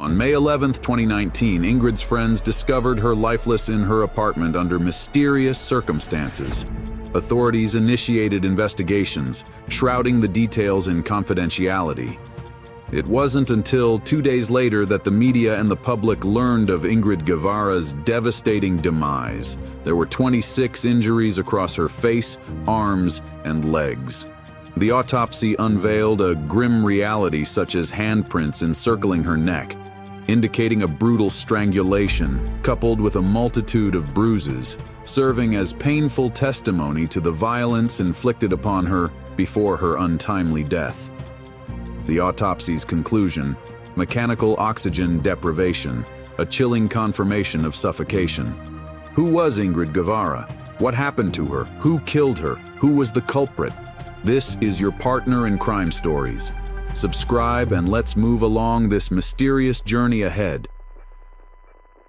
On May 11, 2019, Ingrid's friends discovered her lifeless in her apartment under mysterious circumstances. Authorities initiated investigations, shrouding the details in confidentiality. It wasn't until 2 days later that the media and the public learned of Ingrid Guevara's devastating demise. There were 26 injuries across her face, arms, and legs. The autopsy unveiled a grim reality such as handprints encircling her neck, indicating a brutal strangulation coupled with a multitude of bruises, serving as painful testimony to the violence inflicted upon her before her untimely death. The autopsy's conclusion: mechanical oxygen deprivation, a chilling confirmation of suffocation. Who was Ingrid Guevara? What happened to her? Who killed her? Who was the culprit? This is your partner in crime stories. Subscribe and let's move along this mysterious journey ahead.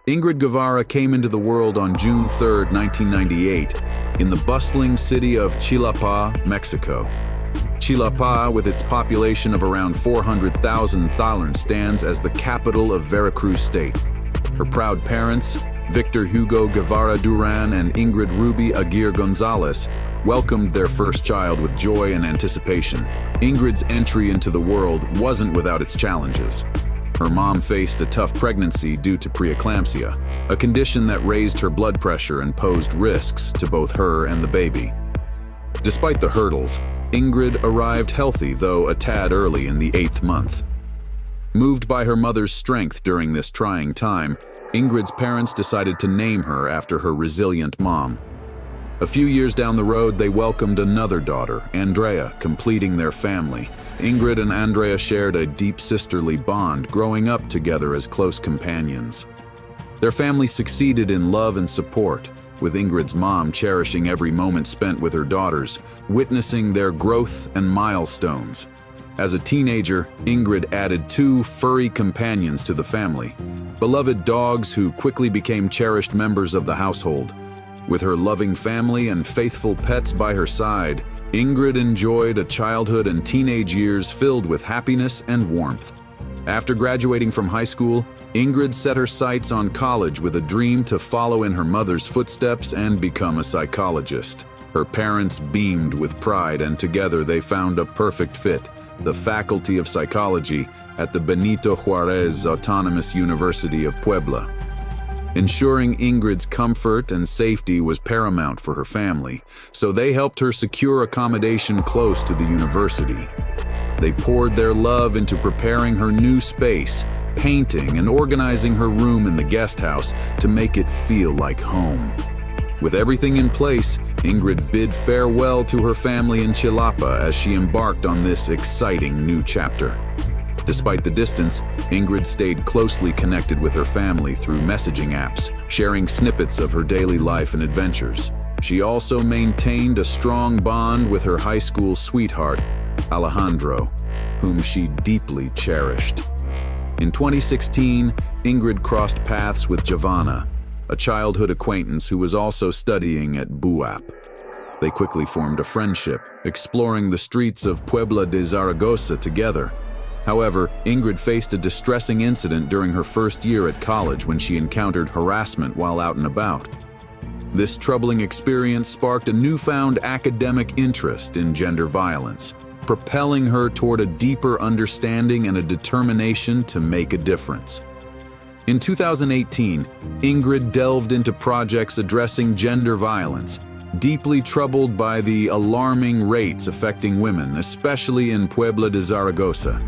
Ingrid Guevara came into the world on June 3, 1998, in the bustling city of Chilapa, Mexico. Chilapa, with its population of around 400,000, stands as the capital of Veracruz State. Her proud parents, Victor Hugo Guevara Duran and Ingrid Ruby Aguirre Gonzalez, welcomed their first child with joy and anticipation. Ingrid's entry into the world wasn't without its challenges. Her mom faced a tough pregnancy due to preeclampsia, a condition that raised her blood pressure and posed risks to both her and the baby. Despite the hurdles, Ingrid arrived healthy, though a tad early in the 8th month. Moved by her mother's strength during this trying time, Ingrid's parents decided to name her after her resilient mom. A few years down the road, they welcomed another daughter, Andrea, completing their family. Ingrid and Andrea shared a deep sisterly bond, growing up together as close companions. Their family succeeded in love and support, with Ingrid's mom cherishing every moment spent with her daughters, witnessing their growth and milestones. As a teenager, Ingrid added 2 furry companions to the family, beloved dogs who quickly became cherished members of the household. With her loving family and faithful pets by her side, Ingrid enjoyed a childhood and teenage years filled with happiness and warmth. After graduating from high school, Ingrid set her sights on college with a dream to follow in her mother's footsteps and become a psychologist. Her parents beamed with pride, and together they found a perfect fit: the Faculty of Psychology at the Benito Juarez Autonomous University of Puebla. Ensuring Ingrid's comfort and safety was paramount for her family, so they helped her secure accommodation close to the university. They poured their love into preparing her new space, painting and organizing her room in the guest house to make it feel like home. With everything in place, Ingrid bid farewell to her family in Chilapa as she embarked on this exciting new chapter. Despite the distance, Ingrid stayed closely connected with her family through messaging apps, sharing snippets of her daily life and adventures. She also maintained a strong bond with her high school sweetheart, Alejandro, whom she deeply cherished. In 2016, Ingrid crossed paths with Giovanna, a childhood acquaintance who was also studying at BUAP. They quickly formed a friendship, exploring the streets of Puebla de Zaragoza together. However, Ingrid faced a distressing incident during her first year at college when she encountered harassment while out and about. This troubling experience sparked a newfound academic interest in gender violence, propelling her toward a deeper understanding and a determination to make a difference. In 2018, Ingrid delved into projects addressing gender violence, deeply troubled by the alarming rates affecting women, especially in Puebla de Zaragoza.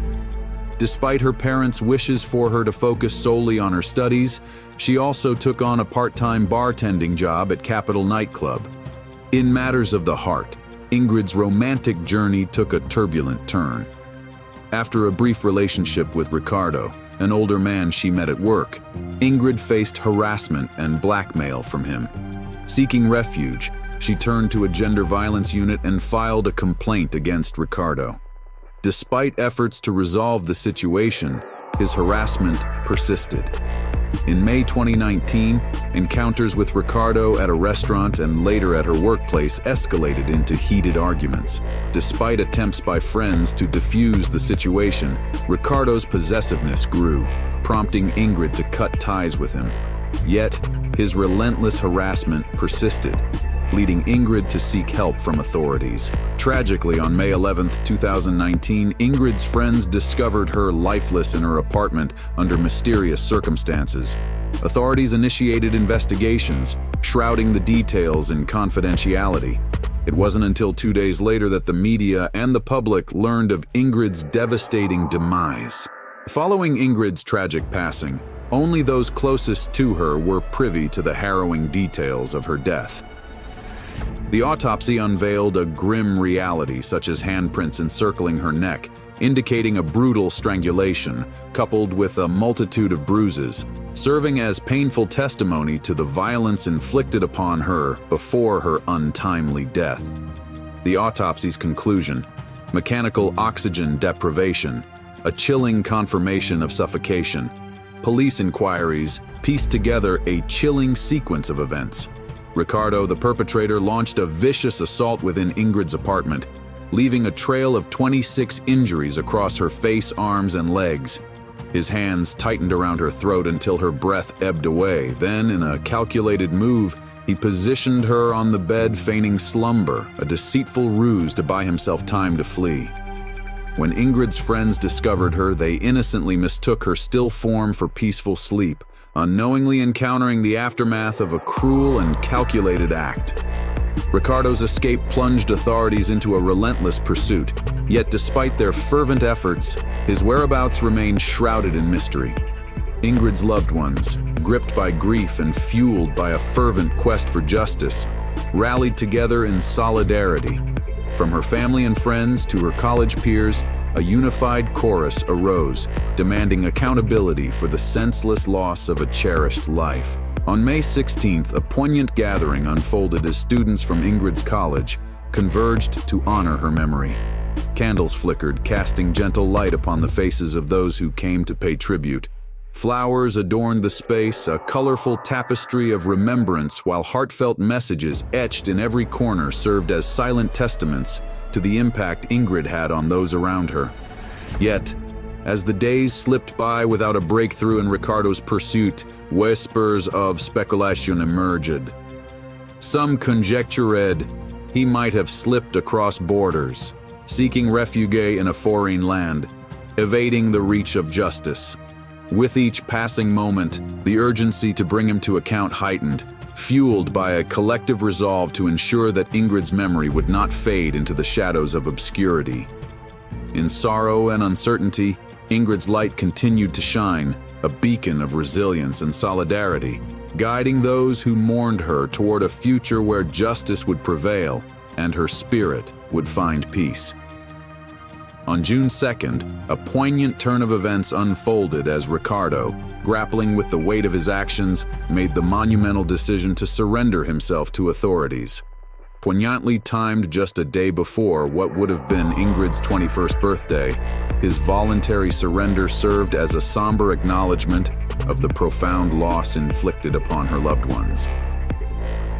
Despite her parents' wishes for her to focus solely on her studies, she also took on a part-time bartending job at Capital Nightclub. In matters of the heart, Ingrid's romantic journey took a turbulent turn. After a brief relationship with Ricardo, an older man she met at work, Ingrid faced harassment and blackmail from him. Seeking refuge, she turned to a gender violence unit and filed a complaint against Ricardo. Despite efforts to resolve the situation, his harassment persisted. In May 2019, encounters with Ricardo at a restaurant and later at her workplace escalated into heated arguments. Despite attempts by friends to defuse the situation, Ricardo's possessiveness grew, prompting Ingrid to cut ties with him. Yet, his relentless harassment persisted, leading Ingrid to seek help from authorities. Tragically, on May 11, 2019, Ingrid's friends discovered her lifeless in her apartment under mysterious circumstances. Authorities initiated investigations, shrouding the details in confidentiality. It wasn't until 2 days later that the media and the public learned of Ingrid's devastating demise. Following Ingrid's tragic passing, only those closest to her were privy to the harrowing details of her death. The autopsy unveiled a grim reality, such as handprints encircling her neck, indicating a brutal strangulation, coupled with a multitude of bruises, serving as painful testimony to the violence inflicted upon her before her untimely death. The autopsy's conclusion: mechanical oxygen deprivation, a chilling confirmation of suffocation. Police inquiries pieced together a chilling sequence of events. Ricardo, the perpetrator, launched a vicious assault within Ingrid's apartment, leaving a trail of 26 injuries across her face, arms, and legs. His hands tightened around her throat until her breath ebbed away. Then, in a calculated move, he positioned her on the bed, feigning slumber, a deceitful ruse to buy himself time to flee. When Ingrid's friends discovered her, they innocently mistook her still form for peaceful sleep, unknowingly encountering the aftermath of a cruel and calculated act. Ricardo's escape plunged authorities into a relentless pursuit, yet despite their fervent efforts, his whereabouts remained shrouded in mystery. Ingrid's loved ones, gripped by grief and fueled by a fervent quest for justice, rallied together in solidarity. From her family and friends to her college peers, a unified chorus arose, demanding accountability for the senseless loss of a cherished life. On May 16th, a poignant gathering unfolded as students from Ingrid's college converged to honor her memory. Candles flickered, casting gentle light upon the faces of those who came to pay tribute. Flowers adorned the space, a colorful tapestry of remembrance, while heartfelt messages etched in every corner served as silent testaments to the impact Ingrid had on those around her. Yet, as the days slipped by without a breakthrough in Ricardo's pursuit, whispers of speculation emerged. Some conjectured he might have slipped across borders, seeking refuge in a foreign land, evading the reach of justice. With each passing moment, the urgency to bring him to account heightened, fueled by a collective resolve to ensure that Ingrid's memory would not fade into the shadows of obscurity. In sorrow and uncertainty, Ingrid's light continued to shine, a beacon of resilience and solidarity, guiding those who mourned her toward a future where justice would prevail and her spirit would find peace. On June 2nd, a poignant turn of events unfolded as Ricardo, grappling with the weight of his actions, made the monumental decision to surrender himself to authorities. Poignantly timed just a day before what would have been Ingrid's 21st birthday, his voluntary surrender served as a somber acknowledgement of the profound loss inflicted upon her loved ones.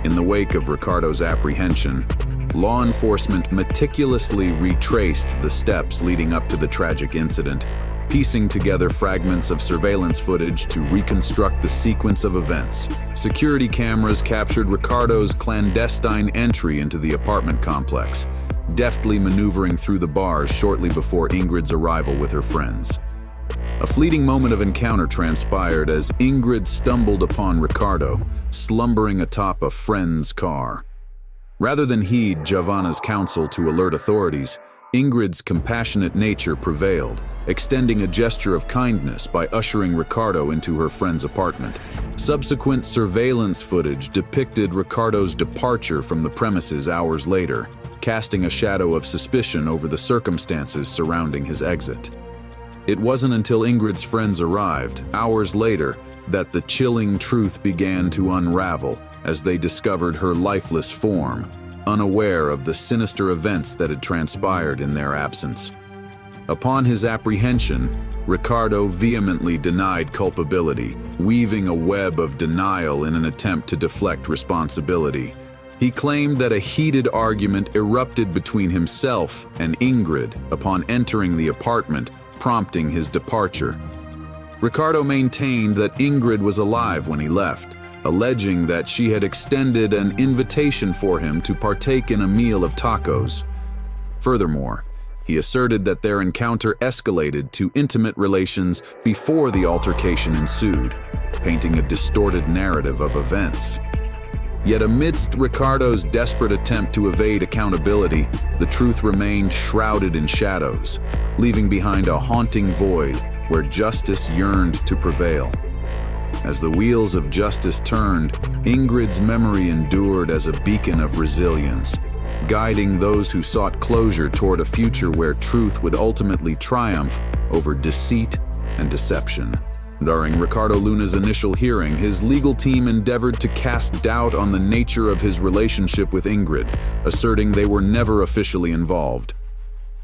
In the wake of Ricardo's apprehension, law enforcement meticulously retraced the steps leading up to the tragic incident, piecing together fragments of surveillance footage to reconstruct the sequence of events. Security cameras captured Ricardo's clandestine entry into the apartment complex, deftly maneuvering through the bars shortly before Ingrid's arrival with her friends. A fleeting moment of encounter transpired as Ingrid stumbled upon Ricardo, slumbering atop a friend's car. Rather than heed Giovanna's counsel to alert authorities, Ingrid's compassionate nature prevailed, extending a gesture of kindness by ushering Ricardo into her friend's apartment. Subsequent surveillance footage depicted Ricardo's departure from the premises hours later, casting a shadow of suspicion over the circumstances surrounding his exit. It wasn't until Ingrid's friends arrived, hours later, that the chilling truth began to unravel as they discovered her lifeless form, unaware of the sinister events that had transpired in their absence. Upon his apprehension, Ricardo vehemently denied culpability, weaving a web of denial in an attempt to deflect responsibility. He claimed that a heated argument erupted between himself and Ingrid upon entering the apartment, prompting his departure. Ricardo maintained that Ingrid was alive when he left, alleging that she had extended an invitation for him to partake in a meal of tacos. Furthermore, he asserted that their encounter escalated to intimate relations before the altercation ensued, painting a distorted narrative of events. Yet amidst Ricardo's desperate attempt to evade accountability, the truth remained shrouded in shadows, leaving behind a haunting void where justice yearned to prevail. As the wheels of justice turned, Ingrid's memory endured as a beacon of resilience, guiding those who sought closure toward a future where truth would ultimately triumph over deceit and deception. During Ricardo Luna's initial hearing, his legal team endeavored to cast doubt on the nature of his relationship with Ingrid, asserting they were never officially involved.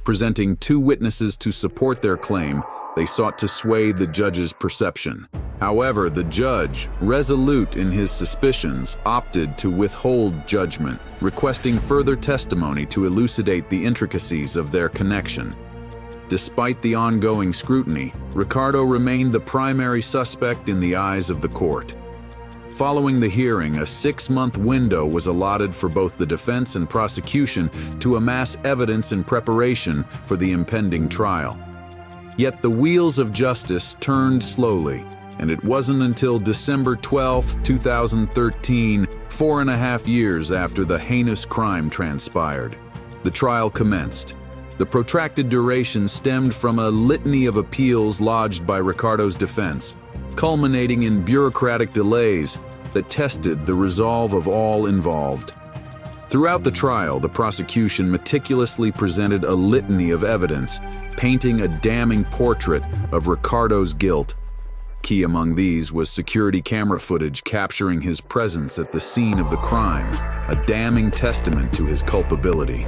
Presenting 2 witnesses to support their claim, they sought to sway the judge's perception. However, the judge, resolute in his suspicions, opted to withhold judgment, requesting further testimony to elucidate the intricacies of their connection. Despite the ongoing scrutiny, Ricardo remained the primary suspect in the eyes of the court. Following the hearing, a 6-month window was allotted for both the defense and prosecution to amass evidence in preparation for the impending trial. Yet the wheels of justice turned slowly, and it wasn't until December 12, 2013, 4.5 years after the heinous crime transpired. The trial commenced. The protracted duration stemmed from a litany of appeals lodged by Ricardo's defense, culminating in bureaucratic delays that tested the resolve of all involved. Throughout the trial, the prosecution meticulously presented a litany of evidence, painting a damning portrait of Ricardo's guilt. Key among these was security camera footage capturing his presence at the scene of the crime, a damning testament to his culpability.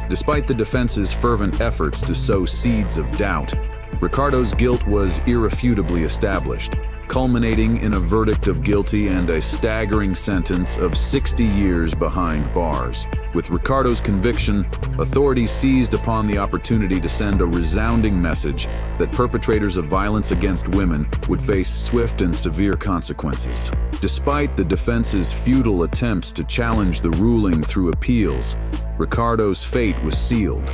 Despite the defense's fervent efforts to sow seeds of doubt, Ricardo's guilt was irrefutably established, culminating in a verdict of guilty and a staggering sentence of 60 years behind bars. With Ricardo's conviction, authorities seized upon the opportunity to send a resounding message that perpetrators of violence against women would face swift and severe consequences. Despite the defense's futile attempts to challenge the ruling through appeals, Ricardo's fate was sealed,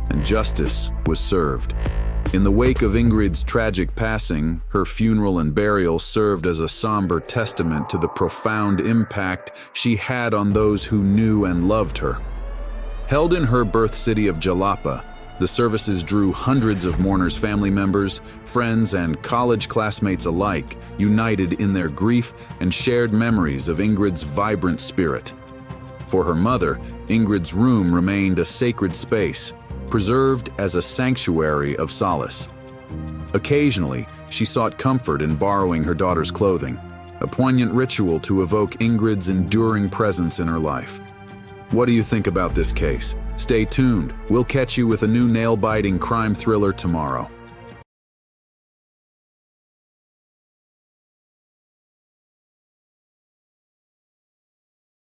and justice was served. In the wake of Ingrid's tragic passing, her funeral and burial served as a somber testament to the profound impact she had on those who knew and loved her. Held in her birth city of Jalapa, the services drew hundreds of mourners' family members, friends, and college classmates alike, united in their grief and shared memories of Ingrid's vibrant spirit. For her mother, Ingrid's room remained a sacred space, preserved as a sanctuary of solace. Occasionally, she sought comfort in borrowing her daughter's clothing, a poignant ritual to evoke Ingrid's enduring presence in her life. What do you think about this case? Stay tuned. We'll catch you with a new nail-biting crime thriller tomorrow.